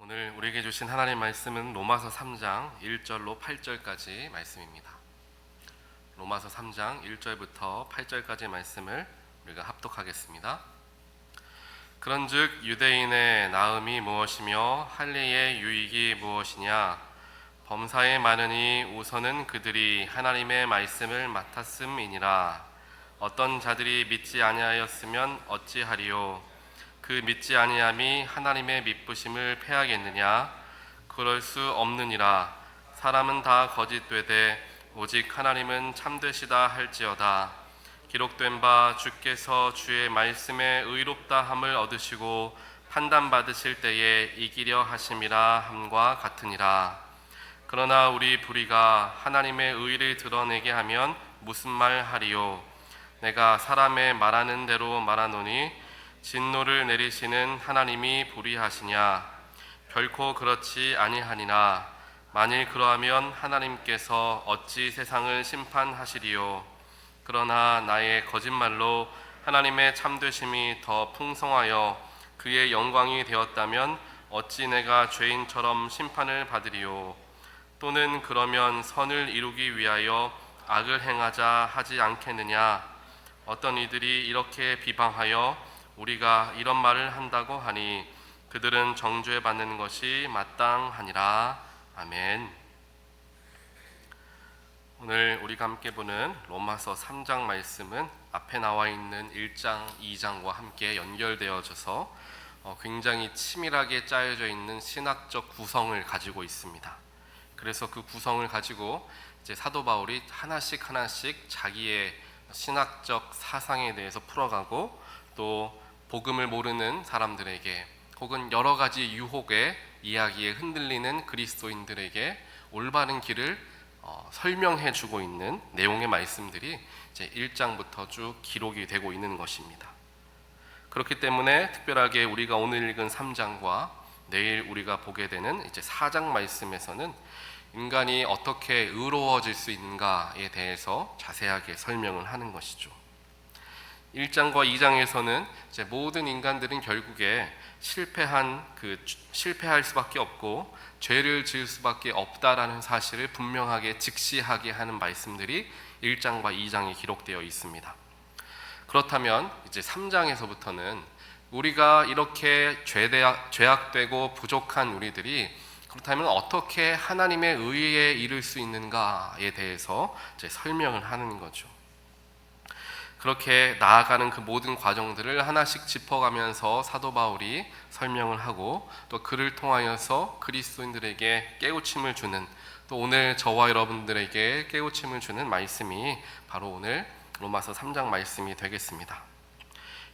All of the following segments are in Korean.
오늘 우리에게 주신 하나님의 말씀은 로마서 3장 1절로 8절까지 말씀입니다. 로마서 3장 1절부터 8절까지 말씀을 우리가 합독하겠습니다. 그런즉 유대인의 나음이 무엇이며 할례의 유익이 무엇이냐? 범사에 많으니 우선은 그들이 하나님의 말씀을 맡았음이니라. 어떤 자들이 믿지 아니하였으면 어찌하리요? 그 믿지 아니함이 하나님의 믿부심을 패하겠느냐? 그럴 수 없느니라. 사람은 다 거짓되되 오직 하나님은 참되시다 할지어다. 기록된 바 주께서 주의 말씀에 의롭다함을 얻으시고 판단받으실 때에 이기려 하심이라 함과 같으니라. 그러나 우리 불의가 하나님의 의를 드러내게 하면 무슨 말 하리요? 내가 사람의 말하는 대로 말하노니 진노를 내리시는 하나님이 불의하시냐? 결코 그렇지 아니하니라. 만일 그러하면 하나님께서 어찌 세상을 심판하시리요? 그러나 나의 거짓말로 하나님의 참되심이 더 풍성하여 그의 영광이 되었다면 어찌 내가 죄인처럼 심판을 받으리요? 또는 그러면 선을 이루기 위하여 악을 행하자 하지 않겠느냐? 어떤 이들이 이렇게 비방하여 우리가 이런 말을 한다고 하니 그들은 정죄 받는 것이 마땅하니라. 아멘. 오늘 우리가 함께 보는 로마서 3장 말씀은 앞에 나와 있는 1장, 2장과 함께 연결되어져서 굉장히 치밀하게 짜여져 있는 신학적 구성을 가지고 있습니다. 그래서 그 구성을 가지고 이제 사도 바울이 하나씩 자기의 신학적 사상에 대해서 풀어가고 또 복음을 모르는 사람들에게 혹은 여러 가지 유혹의 이야기에 흔들리는 그리스도인들에게 올바른 길을 설명해 주고 있는 내용의 말씀들이 이제 1장부터 쭉 기록이 되고 있는 것입니다. 그렇기 때문에 특별하게 우리가 오늘 읽은 3장과 내일 우리가 보게 되는 이제 4장 말씀에서는 인간이 어떻게 의로워질 수 있는가에 대해서 자세하게 설명을 하는 것이죠. 1장과 2장에서는 이제 모든 인간들은 결국에 실패할 수밖에 없고 죄를 지을 수밖에 없다라는 사실을 분명하게 직시하게 하는 말씀들이 1장과 2장에 기록되어 있습니다. 그렇다면 이제 3장에서부터는 우리가 이렇게 죄악되고 부족한 우리들이 그렇다면 어떻게 하나님의 의에 이를 수 있는가에 대해서 이제 설명을 하는 거죠. 그렇게 나아가는 그 모든 과정들을 하나씩 짚어가면서 사도 바울이 설명을 하고 또 그를 통하여서 그리스도인들에게 깨우침을 주는, 또 오늘 저와 여러분들에게 깨우침을 주는 말씀이 바로 오늘 로마서 3장 말씀이 되겠습니다.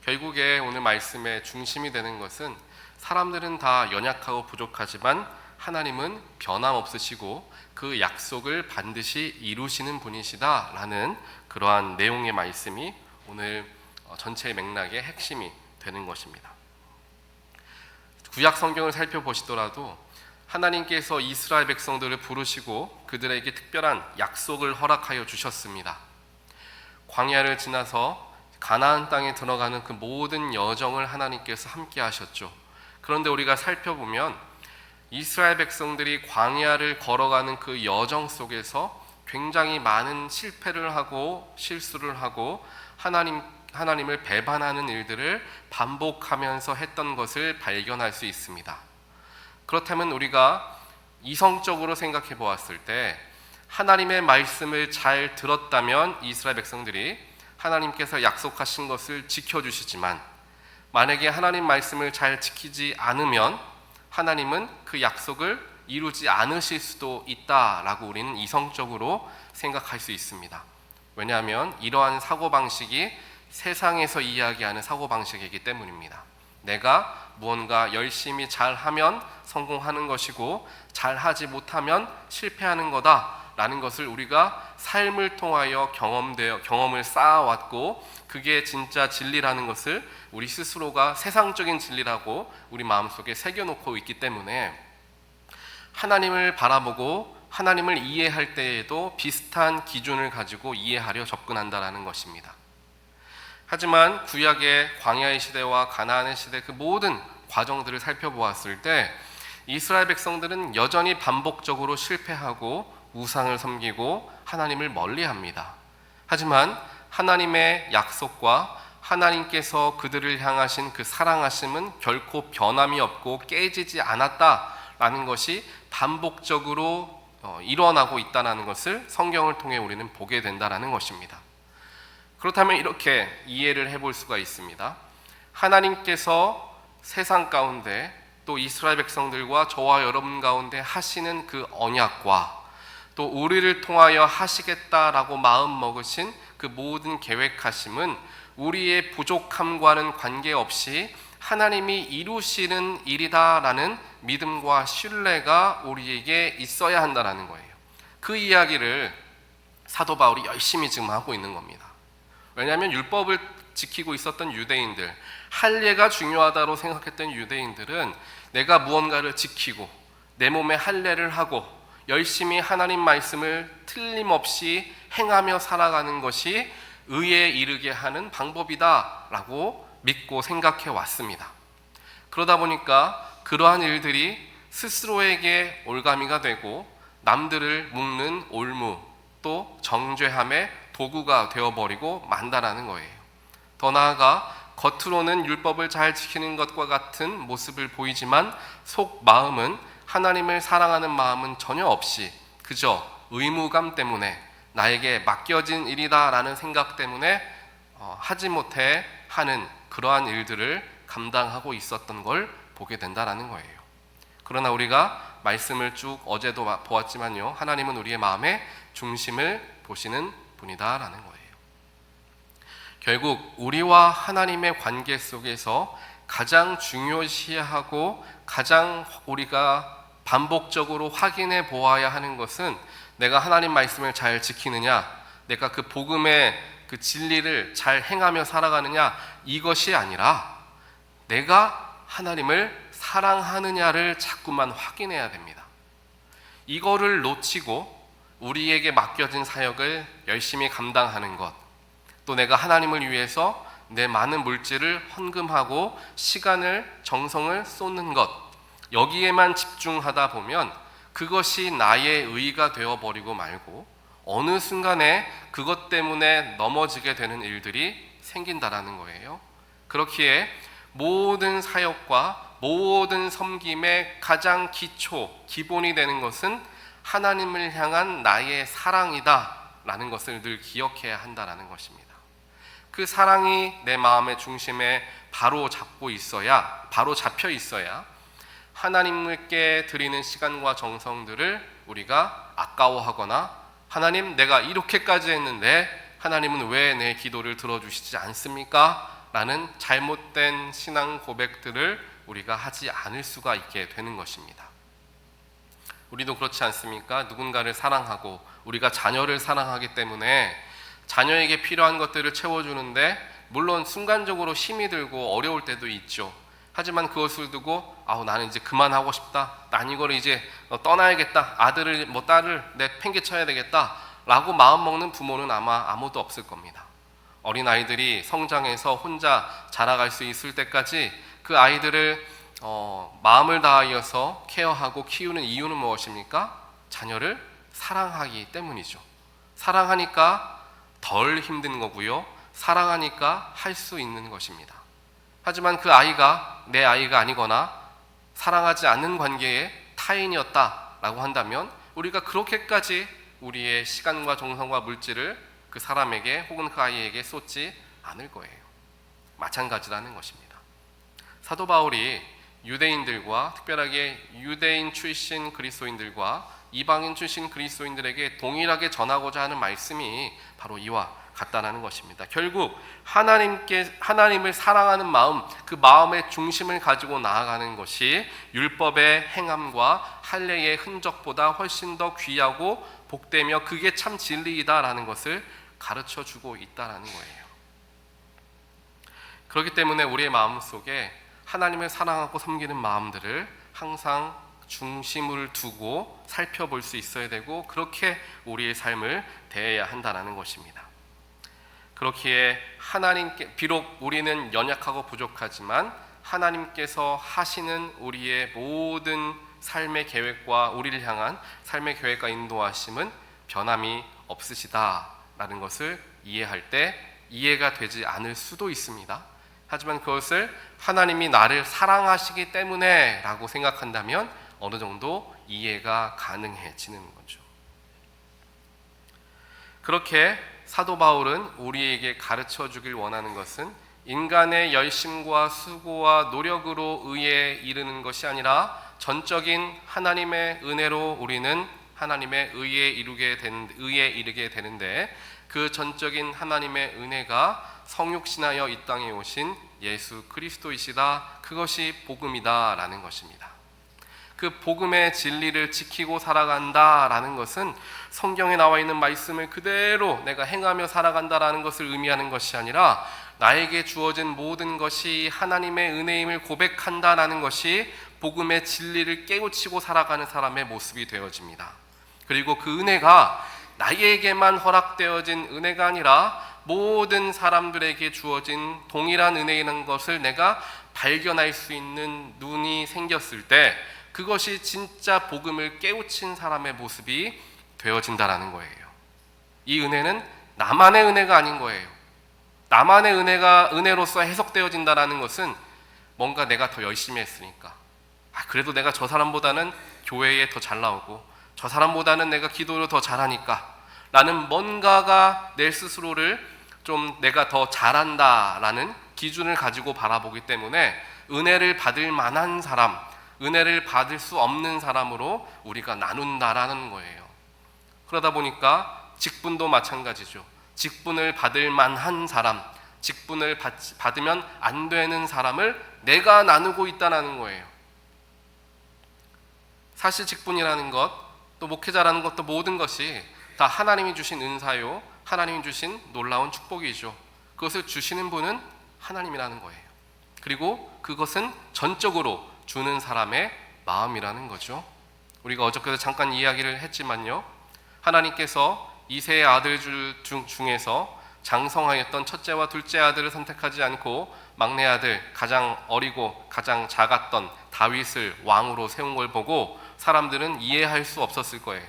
결국에 오늘 말씀의 중심이 되는 것은 사람들은 다 연약하고 부족하지만 하나님은 변함없으시고 그 약속을 반드시 이루시는 분이시다라는 그러한 내용의 말씀이 오늘 전체의 맥락의 핵심이 되는 것입니다. 구약 성경을 살펴보시더라도 하나님께서 이스라엘 백성들을 부르시고 그들에게 특별한 약속을 허락하여 주셨습니다. 광야를 지나서 가나안 땅에 들어가는 그 모든 여정을 하나님께서 함께 하셨죠. 그런데 우리가 살펴보면 이스라엘 백성들이 광야를 걸어가는 그 여정 속에서 굉장히 많은 실패를 하고 실수를 하고 하나님을 배반하는 일들을 반복하면서 했던 것을 발견할 수 있습니다. 그렇다면 우리가 이성적으로 생각해 보았을 때 하나님의 말씀을 잘 들었다면 이스라엘 백성들이 하나님께서 약속하신 것을 지켜주시지만 만약에 하나님 말씀을 잘 지키지 않으면 하나님은 그 약속을 이루지 않으실 수도 있다라고 우리는 이성적으로 생각할 수 있습니다. 왜냐하면 이러한 사고방식이 세상에서 이야기하는 사고방식이기 때문입니다. 내가 무언가 열심히 잘하면 성공하는 것이고 잘하지 못하면 실패하는 거다라는 것을 우리가 삶을 통하여 경험을 쌓아왔고 그게 진짜 진리라는 것을 우리 스스로가 세상적인 진리라고 우리 마음속에 새겨놓고 있기 때문에 하나님을 바라보고 하나님을 이해할 때에도 비슷한 기준을 가지고 이해하려 접근한다라는 것입니다. 하지만 구약의 광야의 시대와 가나안의 시대 그 모든 과정들을 살펴보았을 때 이스라엘 백성들은 여전히 반복적으로 실패하고 우상을 섬기고 하나님을 멀리합니다. 하지만 하나님의 약속과 하나님께서 그들을 향하신 그 사랑하심은 결코 변함이 없고 깨지지 않았다라는 것이 반복적으로 일어나고 있다는 것을 성경을 통해 우리는 보게 된다는 것입니다. 그렇다면 이렇게 이해를 해볼 수가 있습니다. 하나님께서 세상 가운데 또 이스라엘 백성들과 저와 여러분 가운데 하시는 그 언약과 또 우리를 통하여 하시겠다라고 마음 먹으신 그 모든 계획하심은 우리의 부족함과는 관계없이 하나님이 이루시는 일이다라는 믿음과 신뢰가 우리에게 있어야 한다라는 거예요. 그 이야기를 사도 바울이 열심히 지금 하고 있는 겁니다. 왜냐하면 율법을 지키고 있었던 유대인들, 할례가 중요하다고 생각했던 유대인들은 내가 무언가를 지키고 내 몸에 할례를 하고 열심히 하나님 말씀을 틀림없이 행하며 살아가는 것이 의에 이르게 하는 방법이다라고 믿고 생각해 왔습니다. 그러다 보니까 그러한 일들이 스스로에게 올가미가 되고 남들을 묶는 올무 또 정죄함의 도구가 되어버리고 만다라는 거예요. 더 나아가 겉으로는 율법을 잘 지키는 것과 같은 모습을 보이지만 속 마음은 하나님을 사랑하는 마음은 전혀 없이 그저 의무감 때문에 나에게 맡겨진 일이다라는 생각 때문에 하지 못해 하는 그러한 일들을 감당하고 있었던 걸 보게 된다라는 거예요. 그러나 우리가 말씀을 쭉 어제도 보았지만요, 하나님은 우리의 마음의 중심을 보시는 분이다라는 거예요. 결국 우리와 하나님의 관계 속에서 가장 중요시하고 가장 우리가 반복적으로 확인해 보아야 하는 것은 내가 하나님 말씀을 잘 지키느냐, 내가 그 복음의 그 진리를 잘 행하며 살아가느냐, 이것이 아니라 내가 하나님을 사랑하느냐를 자꾸만 확인해야 됩니다. 이거를 놓치고 우리에게 맡겨진 사역을 열심히 감당하는 것, 또 내가 하나님을 위해서 내 많은 물질을 헌금하고 시간을, 정성을 쏟는 것, 여기에만 집중하다 보면 그것이 나의 의의가 되어버리고 말고 어느 순간에 그것 때문에 넘어지게 되는 일들이 생긴다라는 거예요. 그렇기에 모든 사역과 모든 섬김의 가장 기본이 되는 것은 하나님을 향한 나의 사랑이다라는 것을 늘 기억해야 한다라는 것입니다. 그 사랑이 내 마음의 중심에 바로 잡혀 있어야 하나님께 드리는 시간과 정성들을 우리가 아까워하거나 하나님 내가 이렇게까지 했는데 하나님은 왜 내 기도를 들어주시지 않습니까? 라는 잘못된 신앙 고백들을 우리가 하지 않을 수가 있게 되는 것입니다. 우리도 그렇지 않습니까? 누군가를 사랑하고 우리가 자녀를 사랑하기 때문에 자녀에게 필요한 것들을 채워주는데 물론 순간적으로 힘이 들고 어려울 때도 있죠. 하지만 그것을 두고 나는 이제 그만하고 싶다, 난 이거를 이제 떠나야겠다, 아들을 딸을 내 팽개쳐야 되겠다 라고 마음먹는 부모는 아마 아무도 없을 겁니다. 어린아이들이 성장해서 혼자 자라갈 수 있을 때까지 그 아이들을 마음을 다하여서 케어하고 키우는 이유는 무엇입니까? 자녀를 사랑하기 때문이죠. 사랑하니까 덜 힘든 거고요, 사랑하니까 할 수 있는 것입니다. 하지만 그 아이가 내 아이가 아니거나 사랑하지 않는 관계의 타인이었다라고 한다면 우리가 그렇게까지 우리의 시간과 정성과 물질을 그 사람에게 혹은 그 아이에게 쏟지 않을 거예요. 마찬가지라는 것입니다. 사도 바울이 유대인들과 특별하게 유대인 출신 그리스도인들과 이방인 출신 그리스도인들에게 동일하게 전하고자 하는 말씀이 바로 이와 같다는 것입니다. 결국 하나님을 사랑하는 마음, 그 마음의 중심을 가지고 나아가는 것이 율법의 행함과 할례의 흔적보다 훨씬 더 귀하고 복되며 그게 참 진리이다라는 것을 가르쳐주고 있다라는 거예요. 그렇기 때문에 우리의 마음속에 하나님을 사랑하고 섬기는 마음들을 항상 중심을 두고 살펴볼 수 있어야 되고 그렇게 우리의 삶을 대해야 한다는 것입니다. 그렇기에 하나님께 비록 우리는 연약하고 부족하지만 하나님께서 하시는 우리의 모든 삶의 계획과 우리를 향한 삶의 계획과 인도하심은 변함이 없으시다라는 것을 이해할 때 이해가 되지 않을 수도 있습니다. 하지만 그것을 하나님이 나를 사랑하시기 때문에 라고 생각한다면 어느 정도 이해가 가능해지는 거죠. 그렇게 사도 바울은 우리에게 가르쳐 주길 원하는 것은 인간의 열심과 수고와 노력으로 의에 이르는 것이 아니라 전적인 하나님의 은혜로 우리는 하나님의 의에 이르게 되는데 그 전적인 하나님의 은혜가 성육신하여 이 땅에 오신 예수 그리스도이시다. 그것이 복음이다라는 것입니다. 그 복음의 진리를 지키고 살아간다라는 것은 성경에 나와 있는 말씀을 그대로 내가 행하며 살아간다라는 것을 의미하는 것이 아니라 나에게 주어진 모든 것이 하나님의 은혜임을 고백한다라는 것이 복음의 진리를 깨우치고 살아가는 사람의 모습이 되어집니다. 그리고 그 은혜가 나에게만 허락되어진 은혜가 아니라 모든 사람들에게 주어진 동일한 은혜라는 것을 내가 발견할 수 있는 눈이 생겼을 때 그것이 진짜 복음을 깨우친 사람의 모습이 되어진다라는 거예요. 이 은혜는 나만의 은혜가 아닌 거예요. 나만의 은혜가 은혜로서 해석되어진다라는 것은 뭔가 내가 더 열심히 했으니까, 그래도 내가 저 사람보다는 교회에 더 잘 나오고 저 사람보다는 내가 기도를 더 잘하니까 라는 뭔가가 내 스스로를 좀 내가 더 잘한다라는 기준을 가지고 바라보기 때문에 은혜를 받을 만한 사람, 은혜를 받을 수 없는 사람으로 우리가 나눈다라는 거예요. 그러다 보니까 직분도 마찬가지죠. 직분을 받을 만한 사람, 직분을 받으면 안 되는 사람을 내가 나누고 있다는 거예요. 사실 직분이라는 것, 또 목회자라는 것도 모든 것이 다 하나님이 주신 은사요, 하나님이 주신 놀라운 축복이죠. 그것을 주시는 분은 하나님이라는 거예요. 그리고 그것은 전적으로 주는 사람의 마음이라는 거죠. 우리가 어저께도 잠깐 이야기를 했지만요, 하나님께서 이세의 아들 중에서 장성하였던 첫째와 둘째 아들을 선택하지 않고 막내 아들, 가장 어리고 가장 작았던 다윗을 왕으로 세운 걸 보고 사람들은 이해할 수 없었을 거예요.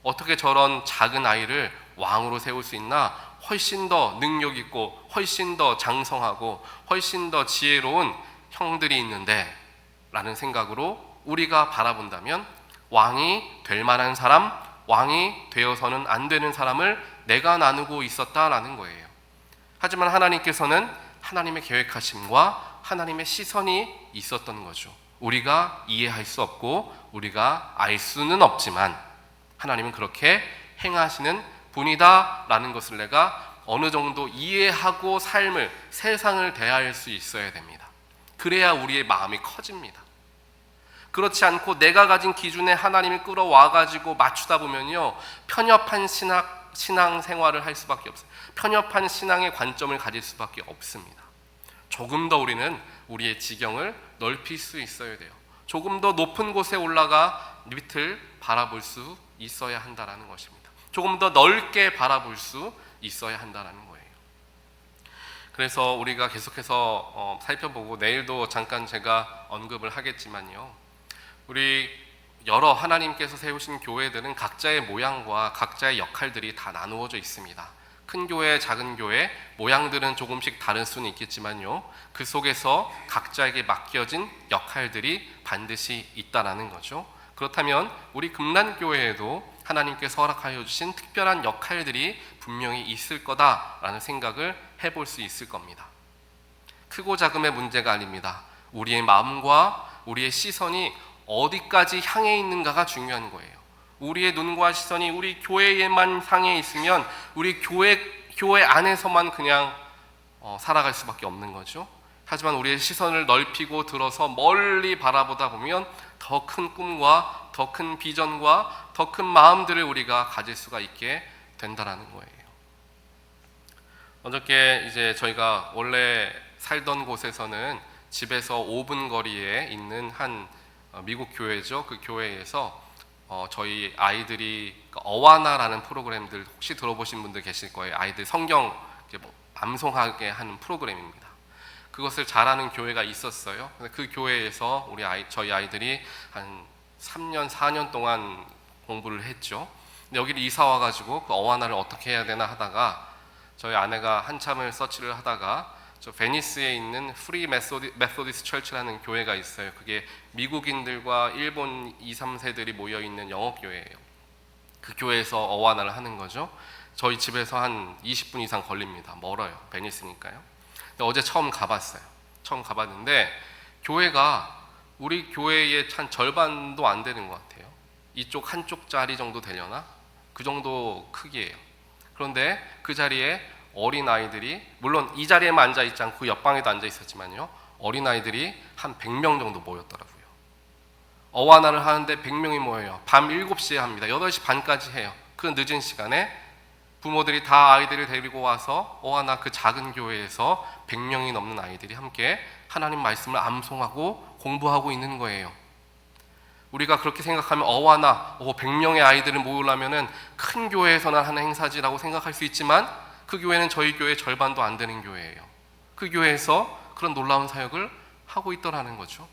어떻게 저런 작은 아이를 왕으로 세울 수 있나? 훨씬 더 능력 있고 훨씬 더 장성하고 훨씬 더 지혜로운 형들이 있는데 라는 생각으로 우리가 바라본다면 왕이 될 만한 사람, 왕이 되어서는 안 되는 사람을 내가 나누고 있었다라는 거예요. 하지만 하나님께서는 하나님의 계획하심과 하나님의 시선이 있었던 거죠. 우리가 이해할 수 없고 우리가 알 수는 없지만 하나님은 그렇게 행하시는 분이다라는 것을 내가 어느 정도 이해하고 삶을, 세상을 대할 수 있어야 됩니다. 그래야 우리의 마음이 커집니다. 그렇지 않고 내가 가진 기준에 하나님을 끌어와가지고 맞추다 보면요, 편협한 신앙 생활을 할 수밖에 없어요. 편협한 신앙의 관점을 가질 수밖에 없습니다. 조금 더 우리는 우리의 지경을 넓힐 수 있어야 돼요. 조금 더 높은 곳에 올라가 밑을 바라볼 수 있어야 한다는 것입니다. 조금 더 넓게 바라볼 수 있어야 한다는 거예요. 그래서 우리가 계속해서 살펴보고 내일도 잠깐 제가 언급을 하겠지만요, 우리 여러 하나님께서 세우신 교회들은 각자의 모양과 각자의 역할들이 다 나누어져 있습니다. 큰 교회, 작은 교회, 모양들은 조금씩 다를 수는 있겠지만요, 그 속에서 각자에게 맡겨진 역할들이 반드시 있다라는 거죠. 그렇다면 우리 금란교회에도 하나님께서 허락하여 주신 특별한 역할들이 분명히 있을 거다라는 생각을 해볼 수 있을 겁니다. 크고 작음의 문제가 아닙니다. 우리의 마음과 우리의 시선이 어디까지 향해 있는가가 중요한 거예요. 우리의 눈과 시선이 우리 교회에만 향해 있으면 우리 교회 안에서만 그냥 살아갈 수밖에 없는 거죠. 하지만 우리의 시선을 넓히고 들어서 멀리 바라보다 보면 더 큰 꿈과 더 큰 비전과 더 큰 마음들을 우리가 가질 수가 있게 된다라는 거예요. 어저께 이제 저희가 원래 살던 곳에서는 집에서 5분 거리에 있는 한 미국 교회죠. 그 교회에서 저희 아이들이 어와나라는 프로그램들 혹시 들어보신 분들 계실 거예요. 아이들 성경 암송하게 하는 프로그램입니다. 그것을 잘하는 교회가 있었어요. 그 교회에서 저희 아이들이 한 3년, 4년 동안 공부를 했죠. 근데 여기를 이사 와가지고 그 어와나를 어떻게 해야 되나 하다가 저희 아내가 한참을 서치를 하다가 저 베니스에 있는 프리 메소디스트 철치라는 교회가 있어요. 그게 미국인들과 일본 2, 3세들이 모여있는 영어교회예요. 그 교회에서 어와나를 하는 거죠. 저희 집에서 한 20분 이상 걸립니다. 멀어요. 베니스니까요. 근데 어제 처음 가봤어요. 처음 가봤는데 교회가 우리 교회의 한 절반도 안 되는 것 같아요. 이쪽 한쪽짜리 정도 되려나? 그 정도 크기예요. 그런데 그 자리에 어린아이들이, 물론 이 자리에만 앉아있지 않고 그 옆방에도 앉아있었지만요, 어린아이들이 한 100명 정도 모였더라고요. 어와나를 하는데 100명이 모여요. 밤 7시에 합니다. 8시 반까지 해요. 그 늦은 시간에 부모들이 다 아이들을 데리고 와서 어와나 그 작은 교회에서 100명이 넘는 아이들이 함께 하나님 말씀을 암송하고 공부하고 있는 거예요. 우리가 그렇게 생각하면 어와나 100명의 아이들을 모으려면 큰 교회에서나 하는 행사지라고 생각할 수 있지만, 그 교회는 저희 교회 절반도 안 되는 교회예요. 그 교회에서 그런 놀라운 사역을 하고 있더라는 거죠.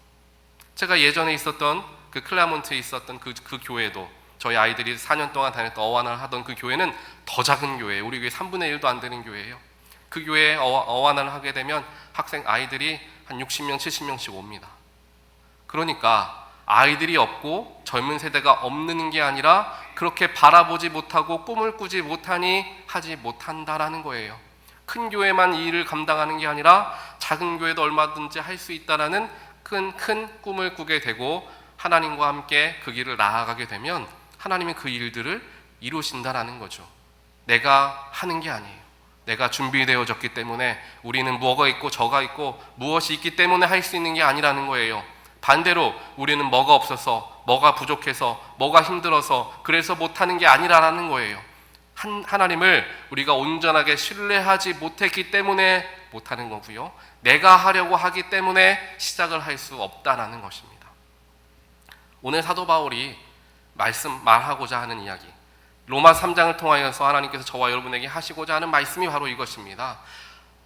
제가 예전에 있었던 그 클라몬트에 있었던 그 교회도, 저희 아이들이 4년 동안 다녔던 어와나를 하던 그 교회는 더 작은 교회예요. 우리 교회 3분의 1도 안 되는 교회예요. 그 교회에 어와나를 하게 되면 학생 아이들이 한 60명, 70명씩 옵니다. 그러니까 아이들이 없고 젊은 세대가 없는 게 아니라 그렇게 바라보지 못하고 꿈을 꾸지 못하니 하지 못한다라는 거예요. 큰 교회만 이 일을 감당하는 게 아니라 작은 교회도 얼마든지 할 수 있다라는 큰 꿈을 꾸게 되고, 하나님과 함께 그 길을 나아가게 되면 하나님이 그 일들을 이루신다라는 거죠. 내가 하는 게 아니에요. 내가 준비되어졌기 때문에, 우리는 뭐가 있고 저가 있고 무엇이 있기 때문에 할 수 있는 게 아니라는 거예요. 반대로 우리는 뭐가 없어서, 뭐가 부족해서, 뭐가 힘들어서 그래서 못하는 게 아니라는 거예요. 하나님을 우리가 온전하게 신뢰하지 못했기 때문에 못하는 거고요, 내가 하려고 하기 때문에 시작을 할 수 없다라는 것입니다. 오늘 사도 바울이 말하고자 하는 이야기, 로마 3장을 통하여서 하나님께서 저와 여러분에게 하시고자 하는 말씀이 바로 이것입니다.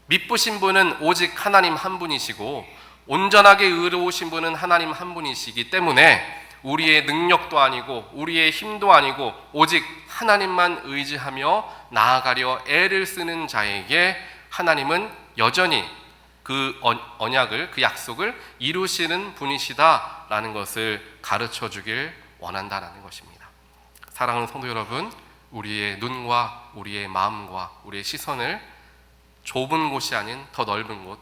미쁘신 분은 오직 하나님 한 분이시고 온전하게 의로우신 분은 하나님 한 분이시기 때문에 우리의 능력도 아니고 우리의 힘도 아니고 오직 하나님만 의지하며 나아가려 애를 쓰는 자에게 하나님은 여전히 그 언약을, 그 약속을 이루시는 분이시다라는 것을 가르쳐 주길 원한다라는 것입니다. 사랑하는 성도 여러분, 우리의 눈과 우리의 마음과 우리의 시선을 좁은 곳이 아닌 더 넓은 곳,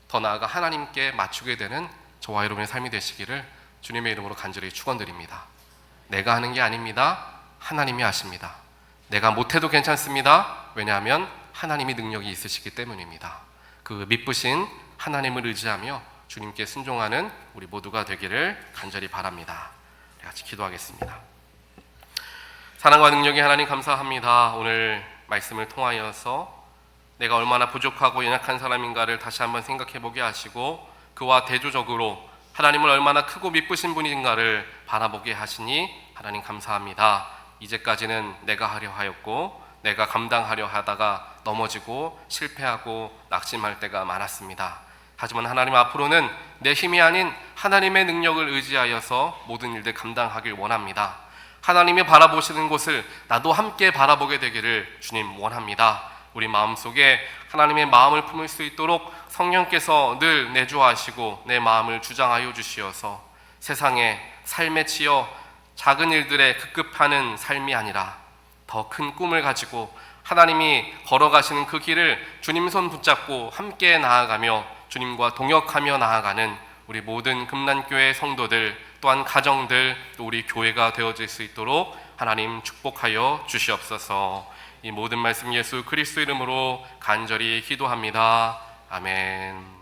더 나아가 하나님께 맞추게 되는 저와 여러분의 삶이 되시기를 주님의 이름으로 간절히 축원드립니다. 내가 하는 게 아닙니다. 하나님이 하십니다. 내가 못해도 괜찮습니다. 왜냐하면 하나님이 능력이 있으시기 때문입니다. 그 미쁘신 하나님을 의지하며 주님께 순종하는 우리 모두가 되기를 간절히 바랍니다. 같이 기도하겠습니다. 사랑과 능력의 하나님 감사합니다. 오늘 말씀을 통하여서 내가 얼마나 부족하고 연약한 사람인가를 다시 한번 생각해 보게 하시고, 그와 대조적으로 하나님을 얼마나 크고 미쁘신 분인가를 바라보게 하시니 하나님 감사합니다. 이제까지는 내가 하려 하였고 내가 감당하려 하다가 넘어지고 실패하고 낙심할 때가 많았습니다. 하지만 하나님, 앞으로는 내 힘이 아닌 하나님의 능력을 의지하여서 모든 일들 감당하길 원합니다. 하나님이 바라보시는 곳을 나도 함께 바라보게 되기를 주님 원합니다. 우리 마음속에 하나님의 마음을 품을 수 있도록 성령께서 늘 내주하시고 내 마음을 주장하여 주시어서 세상에 삶에 치여 작은 일들에 급급하는 삶이 아니라 더 큰 꿈을 가지고 하나님이 걸어가시는 그 길을 주님 손 붙잡고 함께 나아가며 주님과 동역하며 나아가는 우리 모든 금난교회 성도들, 또한 가정들, 또 우리 교회가 되어질 수 있도록 하나님 축복하여 주시옵소서. 이 모든 말씀 예수 그리스도 이름으로 간절히 기도합니다. 아멘.